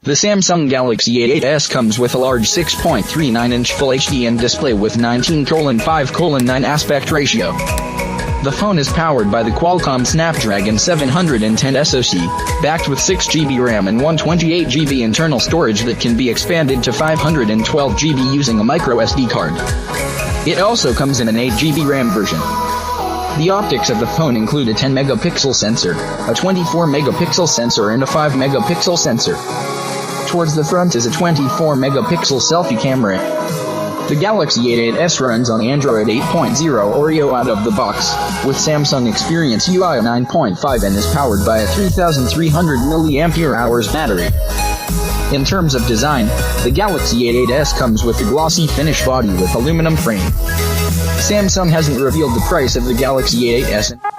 The Samsung Galaxy A8s comes with a large 6.39-inch Full HD display with 19:5:9 aspect ratio. The phone is powered by the Qualcomm Snapdragon 710 SoC, backed with 6GB RAM and 128GB internal storage that can be expanded to 512GB using a microSD card. It also comes in an 8GB RAM version. The optics of the phone include a 10-megapixel sensor, a 24-megapixel sensor and a 5-megapixel sensor. Towards the front is a 24-megapixel selfie camera. The Galaxy A8s runs on Android 8.0 Oreo out of the box, with Samsung Experience UI 9.5 and is powered by a 3,300 mAh battery. In terms of design, the Galaxy A8s comes with a glossy finish body with aluminum frame. Samsung hasn't revealed the price of the Galaxy A8s.